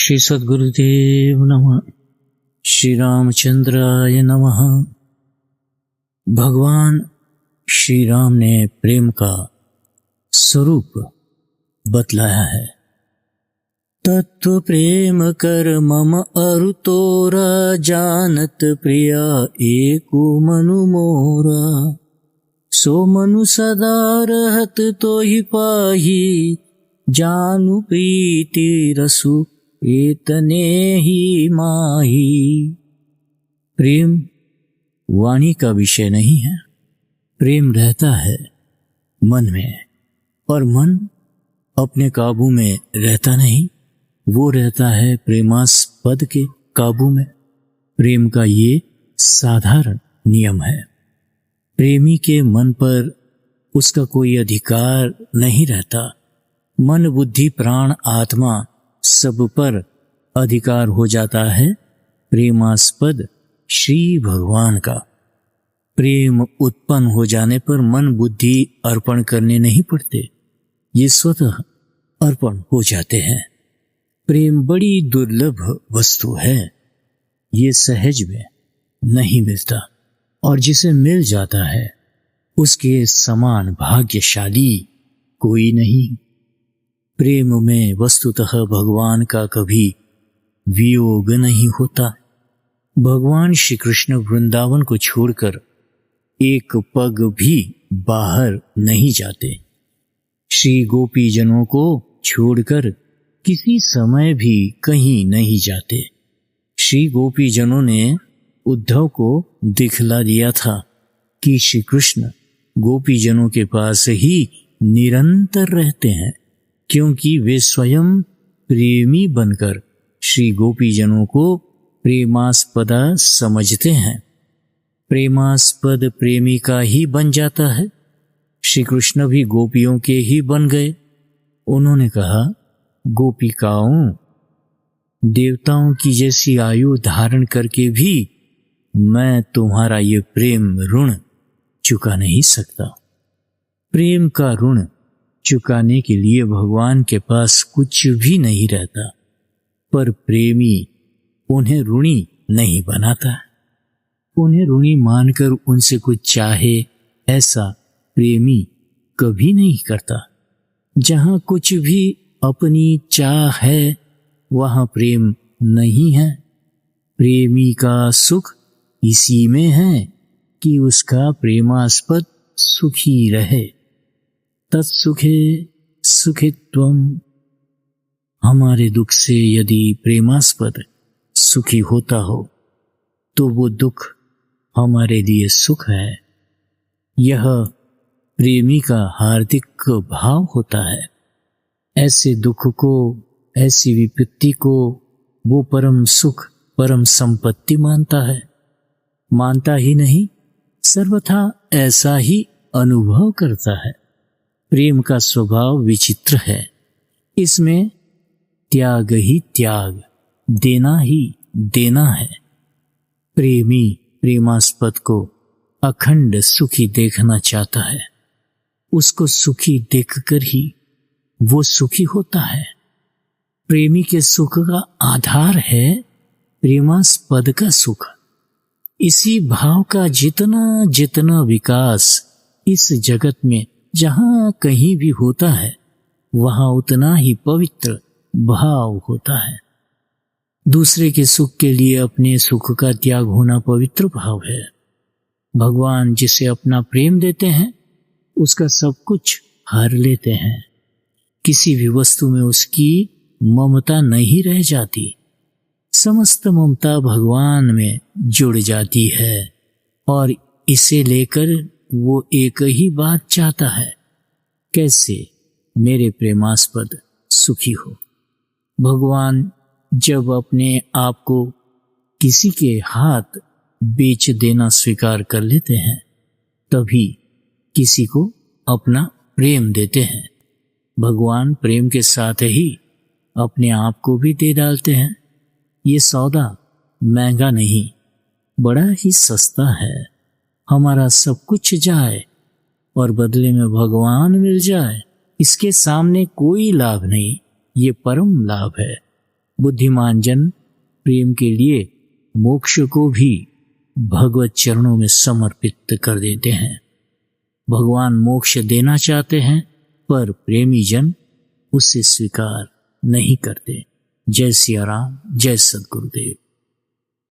श्री सद्गुरुदेव नमः। श्री रामचंद्राय नमः। भगवान श्री राम ने प्रेम का स्वरूप बतलाया है। तत्व प्रेम कर मम अरु तोरा, जानत प्रिया एको मनु मोरा। सो मनु सदा रहत तो ही पाही, जानु प्रीति रसु एतने ही माही। प्रेम वाणी का विषय नहीं है। प्रेम रहता है मन में, और मन अपने काबू में रहता नहीं, वो रहता है प्रेमास्पद के काबू में। प्रेम का ये साधारण नियम है। प्रेमी के मन पर उसका कोई अधिकार नहीं रहता। मन, बुद्धि, प्राण, आत्मा सब पर अधिकार हो जाता है प्रेमास्पद श्री भगवान का। प्रेम उत्पन्न हो जाने पर मन, बुद्धि अर्पण करने नहीं पड़ते, ये स्वतः अर्पण हो जाते हैं। प्रेम बड़ी दुर्लभ वस्तु है। ये सहज में नहीं मिलता, और जिसे मिल जाता है उसके समान भाग्यशाली कोई नहीं। प्रेम में वस्तुतः भगवान का कभी वियोग नहीं होता। भगवान श्री कृष्ण वृंदावन को छोड़कर एक पग भी बाहर नहीं जाते। श्री गोपी जनों को छोड़कर किसी समय भी कहीं नहीं जाते। श्री गोपी जनों ने उद्धव को दिखला दिया था कि श्री कृष्ण गोपी जनों के पास ही निरंतर रहते हैं, क्योंकि वे स्वयं प्रेमी बनकर श्री गोपी जनों को प्रेमास्पदा समझते हैं। प्रेमास्पद प्रेमी का ही बन जाता है। श्री कृष्ण भी गोपियों के ही बन गए। उन्होंने कहा, गोपिकाओं, देवताओं की जैसी आयु धारण करके भी मैं तुम्हारा ये प्रेम ऋण चुका नहीं सकता। प्रेम का ऋण चुकाने के लिए भगवान के पास कुछ भी नहीं रहता, पर प्रेमी उन्हें ऋणी नहीं बनाता। उन्हें ऋणी मानकर उनसे कुछ चाहे, ऐसा प्रेमी कभी नहीं करता। जहां कुछ भी अपनी चाह है, वहां प्रेम नहीं है। प्रेमी का सुख इसी में है कि उसका प्रेमास्पद सुखी रहे। तत्सुखे सुखित्वम। हमारे दुख से यदि प्रेमास्पद सुखी होता हो तो वो दुख हमारे लिए सुख है। यह प्रेमी का हार्दिक भाव होता है। ऐसे दुख को, ऐसी विपत्ति को वो परम सुख, परम संपत्ति मानता है। मानता ही नहीं, सर्वथा ऐसा ही अनुभव करता है। प्रेम का स्वभाव विचित्र है। इसमें त्याग ही त्याग, देना ही देना है। प्रेमी प्रेमास्पद को अखंड सुखी देखना चाहता है। उसको सुखी देखकर ही वो सुखी होता है। प्रेमी के सुख का आधार है प्रेमास्पद का सुख। इसी भाव का जितना जितना विकास इस जगत में जहां कहीं भी होता है, वहां उतना ही पवित्र भाव होता है। दूसरे के सुख के लिए अपने सुख का त्याग होना पवित्र भाव है। भगवान जिसे अपना प्रेम देते हैं, उसका सब कुछ हर लेते हैं। किसी भी वस्तु में उसकी ममता नहीं रह जाती। समस्त ममता भगवान में जुड़ जाती है, और इसे लेकर वो एक ही बात चाहता है, कैसे मेरे प्रेमास्पद सुखी हो। भगवान जब अपने आप को किसी के हाथ बेच देना स्वीकार कर लेते हैं, तभी किसी को अपना प्रेम देते हैं। भगवान प्रेम के साथ ही अपने आप को भी दे डालते हैं। ये सौदा महंगा नहीं, बड़ा ही सस्ता है। हमारा सब कुछ जाए और बदले में भगवान मिल जाए, इसके सामने कोई लाभ नहीं। ये परम लाभ है। बुद्धिमान जन प्रेम के लिए मोक्ष को भी भगवत चरणों में समर्पित कर देते हैं। भगवान मोक्ष देना चाहते हैं, पर प्रेमी जन उसे स्वीकार नहीं करते। जय सिया राम, जय सद्गुरुदेव।